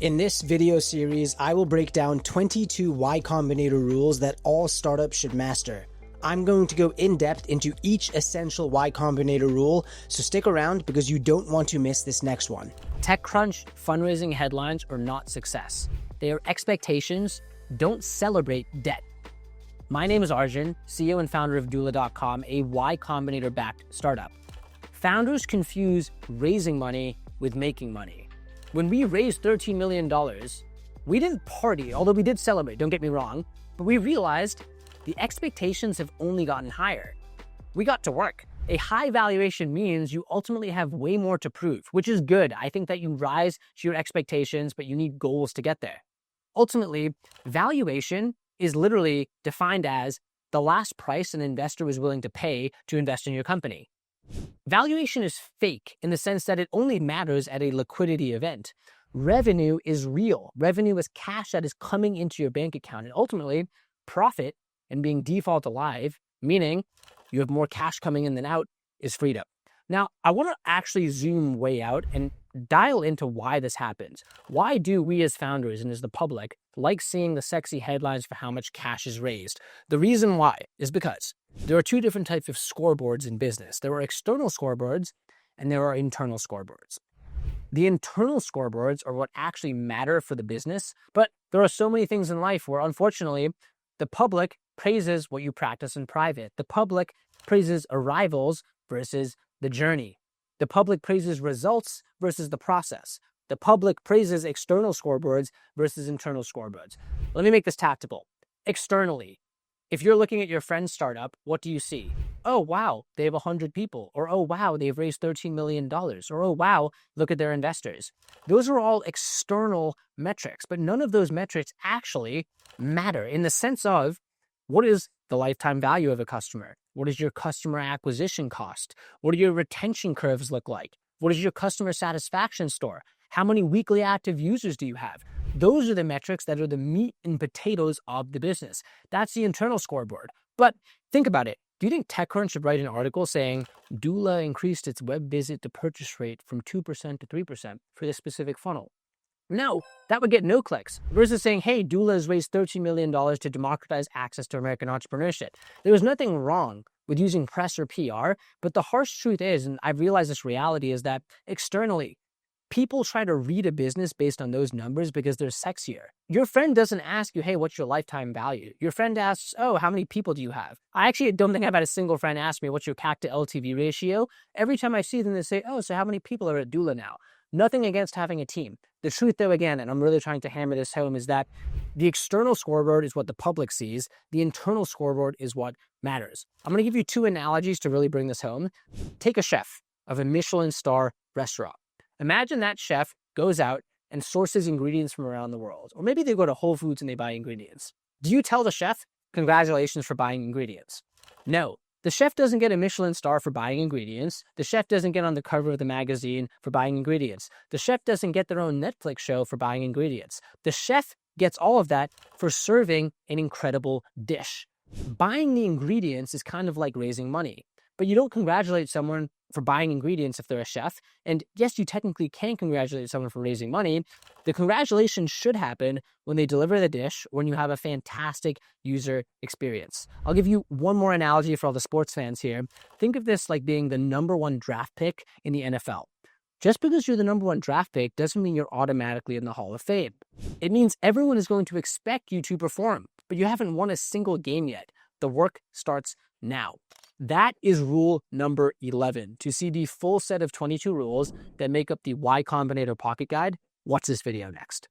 In this video series, I will break down 22 Y Combinator rules that all startups should master. I'm going to go in depth into each essential Y Combinator rule, so stick around because you don't want to miss this next one. TechCrunch fundraising headlines are not success. They are expectations. Don't celebrate debt. My name is Arjun, CEO and founder of doola.com, a Y Combinator-backed startup. Founders confuse raising money with making money. When we raised $13 million, we didn't party, although we did celebrate, don't get me wrong, but we realized the expectations have only gotten higher. We got to work. A high valuation means you ultimately have way more to prove, which is good. I think that you rise to your expectations, but you need goals to get there. Ultimately, valuation is literally defined as the last price an investor was willing to pay to invest in your company. Valuation is fake in the sense that it only matters at a liquidity event. Revenue is real. Revenue is cash that is coming into your bank account. And ultimately, profit and being default alive, meaning you have more cash coming in than out, is freedom. Now, I want to actually zoom way out and dial into why this happens. Why do we as founders and as the public like seeing the sexy headlines for how much cash is raised? The reason why is because there are two different types of scoreboards in business. There are external scoreboards and there are internal scoreboards. The internal scoreboards are what actually matter for the business, but there are so many things in life where, unfortunately, the public praises what you practice in private. The public praises arrivals versus the journey. The public praises results versus the process. The public praises external scoreboards versus internal scoreboards. Let me make this tactical. Externally, if you're looking at your friend's startup, what do you see? Oh, wow, they have 100 people. Or, oh, wow, they've raised $13 million. Or, oh, wow, look at their investors. Those are all external metrics, but none of those metrics actually matter in the sense of what is the lifetime value of a customer? What is your customer acquisition cost? What do your retention curves look like? What is your customer satisfaction score? How many weekly active users do you have? Those are the metrics that are the meat and potatoes of the business. That's the internal scoreboard. But think about it. Do you think TechCrunch should write an article saying Doola increased its web visit to purchase rate from 2% to 3% for this specific funnel? No, that would get no clicks. Versus saying, hey, Doola has raised $13 million to democratize access to American entrepreneurship. There was nothing wrong with using press or PR, but the harsh truth is, and I've realized this reality, is that externally, people try to read a business based on those numbers because they're sexier. Your friend doesn't ask you, hey, what's your lifetime value? Your friend asks, oh, how many people do you have? I actually don't think I've had a single friend ask me, what's your CAC to LTV ratio? Every time I see them, they say, oh, so how many people are at Doola now? Nothing against having a team. The truth, though, again, and I'm really trying to hammer this home, is that the external scoreboard is what the public sees. The internal scoreboard is what matters. I'm going to give you two analogies to really bring this home. Take a chef of a Michelin star restaurant. Imagine that chef goes out and sources ingredients from around the world. Or maybe they go to Whole Foods and they buy ingredients. Do you tell the chef, congratulations for buying ingredients? No. The chef doesn't get a Michelin star for buying ingredients. The chef doesn't get on the cover of the magazine for buying ingredients. The chef doesn't get their own Netflix show for buying ingredients. The chef gets all of that for serving an incredible dish. Buying the ingredients is kind of like raising money, but you don't congratulate someone for buying ingredients if they're a chef. And yes, you technically can congratulate someone for raising money. The congratulations should happen when they deliver the dish, when you have a fantastic user experience. I'll give you one more analogy for all the sports fans here. Think of this like being the #1 draft pick in the NFL. Just because you're the #1 draft pick doesn't mean you're automatically in the Hall of Fame. It means everyone is going to expect you to perform, but you haven't won a single game yet. The work starts now. That is rule number 11. To see the full set of 22 rules that make up the Y Combinator Pocket Guide, watch this video next.